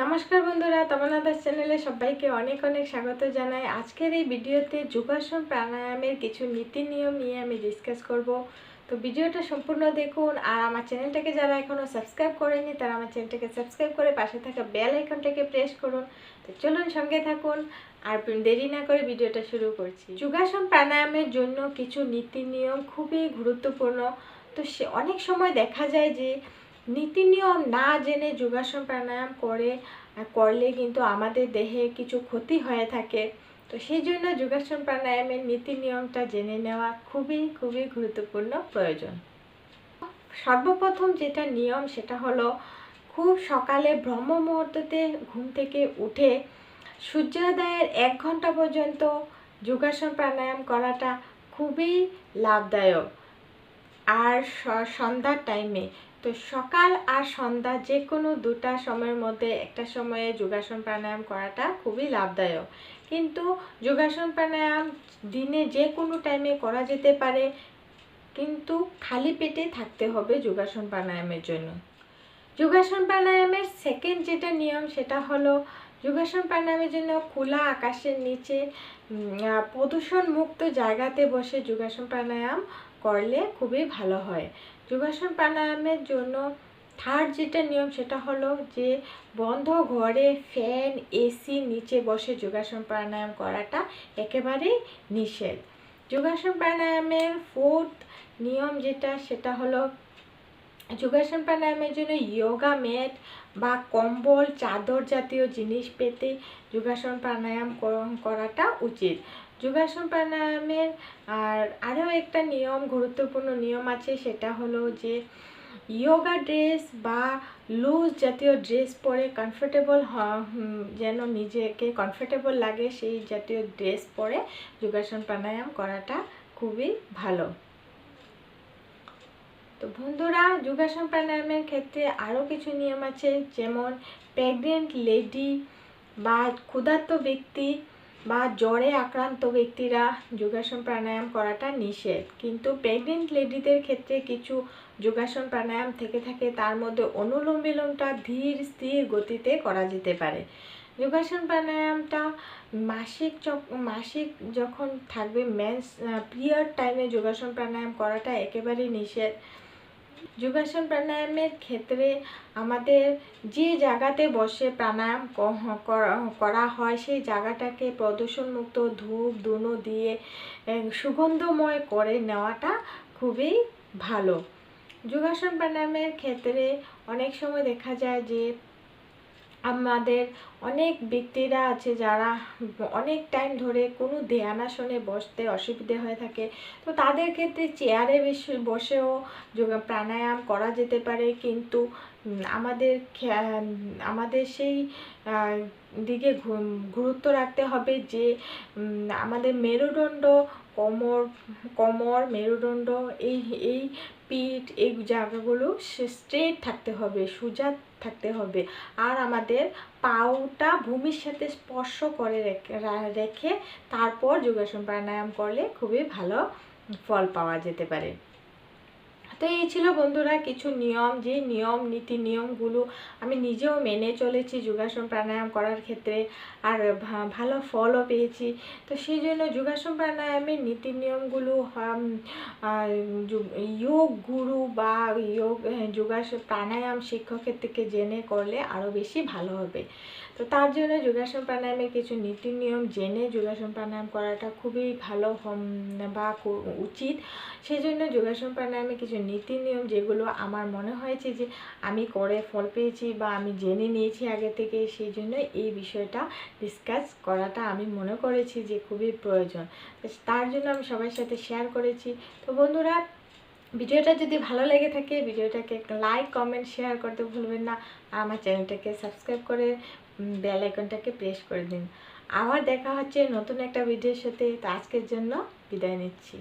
নমস্কার বন্ধুরা, তমন্না দাস চ্যানেলে সবাইকে অনেক অনেক স্বাগত জানাই। আজকের এই ভিডিওতে যোগাসন প্রাণায়ামের কিছু নীতি নিয়ম নিয়ে আমি ডিসকাস করব। তো ভিডিওটা সম্পূর্ণ দেখুন। আর আমার চ্যানেলটাকে যারা এখনও সাবস্ক্রাইব করেনি তারা আমার চ্যানেলটাকে সাবস্ক্রাইব করে পাশে থাকা বেল আইকনটাকে প্রেস করুন। তো চলুন সঙ্গে থাকুন, আর দেরি না করে ভিডিওটা শুরু করছি। যোগাসন প্রাণায়ামের জন্য কিছু নীতি নিয়ম খুবই গুরুত্বপূর্ণ। তো অনেক সময় দেখা যায় যে নীতি নিয়ম না জেনে যোগাসন প্রাণায়াম করলে কিন্তু আমাদের দেহে কিছু ক্ষতি হয়ে থাকে। তো সেই জন্য যোগাসন প্রাণায়ামের নীতি নিয়মটা জেনে নেওয়া খুবই খুবই গুরুত্বপূর্ণ প্রয়োজন। সর্বপ্রথম যেটা নিয়ম সেটা হলো খুব সকালে ব্রহ্ম মুহূর্ততে ঘুম থেকে উঠে সূর্যোদয়ের 1 ঘন্টা পর্যন্ত যোগাসন প্রাণায়াম করাটা খুবই লাভদায়ক। আর সন্ধ্যার টাইমে, তো সকাল আর সন্ধ্যা যে কোনো দুটা সময়ের মধ্যে একটা সময়ে যোগাসন প্রাণায়াম করাটা খুবই লাভদায়ক। কিন্তু যোগাসন প্রাণায়াম দিনে যে কোনো টাইমে করা যেতে পারে, কিন্তু খালি পেটে থাকতে হবে যোগাসন প্রাণায়ামের জন্য। যোগাসন প্রাণায়ামের সেকেন্ড যেটা নিয়ম সেটা হলো যোগাসন প্রাণায়ামের জন্য খোলা আকাশের নিচে প্রদূষণ মুক্ত জায়গাতে বসে যোগাসন প্রাণায়াম করলে খুবই ভালো হয়। যোগাসন প্রাণায়ামের জন্য থার্ড যেটা নিয়ম সেটা হলো যে বন্ধ ঘরে ফ্যান এসি নিচে বসে যোগাসন প্রাণায়াম করাটা একেবারেই নিষেধ। যোগাসন প্রাণায়ামের ফোর্থ নিয়ম যেটা সেটা হলো যোগাসন প্রাণায়ামের জন্য যোগা ম্যাট বা কম্বল চাদর জাতীয় জিনিস পেতে যোগাসন প্রাণায়াম করাটা উচিত। যোগাসন প্রাণায়ামের আরও একটা নিয়ম, গুরুত্বপূর্ণ নিয়ম আছে, সেটা হলো যে যোগা ড্রেস বা লুজ জাতীয় ড্রেস পরে কমফোর্টেবল যেন নিজেকে কমফোর্টেবল লাগে সেই জাতীয় ড্রেস পরে যোগাসন প্রাণায়াম করাটা খুবই ভালো। তো বন্ধুরা, যোগাসন প্রাণায়ামের ক্ষেত্রে আরও কিছু নিয়ম আছে, যেমন প্রেগনেন্ট লেডি বা ক্ষুধার্ত ব্যক্তি বা জ্বরে আক্রান্ত ব্যক্তিরা যোগাসন প্রাণায়াম করাটা নিষেধ। কিন্তু প্রেগনেন্ট লেডিদের ক্ষেত্রে কিছু যোগাসন প্রাণায়াম থেকে থাকে, তার মধ্যে অনুলোম বিলোমটা ধীর স্থির গতিতে করা যেতে পারে। যোগাসন প্রাণায়ামটা মাসিক যখন থাকবে, মেন্স পিরিয়ড টাইমে যোগাসন প্রাণায়াম করাটা একেবারেই নিষেধ। যোগাসন প্রাণায়ামের ক্ষেত্রে আমাদের যে জায়গাতে বসে প্রাণায়াম করা হয় সেই জায়গাটাকে প্রদূষণমুক্ত ধূপ ধুনো দিয়ে সুগন্ধময় করে নেওয়াটা খুবই ভালো। যোগাসন প্রাণায়ামের ক্ষেত্রে অনেক সময় দেখা যায় যে আমাদের অনেক ব্যক্তিরা আছে যারা অনেক টাইম ধরে কোনো ধ্যানাসনে বসতে অসুবিধে হয়ে থাকে। তো তাদের ক্ষেত্রে চেয়ারে বসেও প্রাণায়াম করা যেতে পারে, কিন্তু আমাদের সেই দিকে গুরুত্ব রাখতে হবে যে আমাদের মেরুদণ্ড, কোমর মেরুদণ্ড, এই পিঠ, এই জায়গাগুলো স্ট্রেট থাকতে হবে, সোজা থাকতে হবে। আর আমাদের পাউটা ভূমির সাথে স্পর্শ করে রেখে তারপর যোগাসন প্রাণায়াম করলে খুবই ভালো ফল পাওয়া যেতে পারে। তো এই ছিল বন্ধুরা কিছু নিয়ম, যে নীতি নিয়মগুলো আমি নিজেও মেনে চলেছি যোগাসন প্রাণায়াম করার ক্ষেত্রে, আর ভালো ফলও পেয়েছি। তো সেই জন্য যোগাসন প্রাণায়ামের নীতি নিয়মগুলো যোগ গুরু বা যোগাসন প্রাণায়াম শিক্ষকের থেকে জেনে করলে আরও বেশি ভালো হবে। তো তার জন্য যোগাসন প্রাণায়ামের কিছু নীতি নিয়ম জেনে যোগাসন প্রাণায়াম করাটা খুবই ভালো বা উচিত। সেই জন্য যোগাসন প্রাণায়ামে কিছু নীতি নিয়ম যেগুলো আমার মনে হয়েছে যে আমি করে ফল পেয়েছি বা আমি জেনে নিয়েছি আগে থেকে, সেই জন্য এই বিষয়টা ডিসকাস করাটা আমি মনে করেছি যে খুবই প্রয়োজন। তার জন্য আমি সবার সাথে শেয়ার করেছি। তো বন্ধুরা, ভিডিওটা যদি ভালো লেগে থাকে ভিডিওটাকে একটা লাইক কমেন্ট শেয়ার করতে ভুলবেন না। আর আমার চ্যানেলটাকে সাবস্ক্রাইব করে বেল আইকনটাকে প্রেস করে দিন। আবার দেখা হচ্ছে নতুন একটা ভিডিওর সাথে। তো আজকের জন্য বিদায় নিচ্ছি।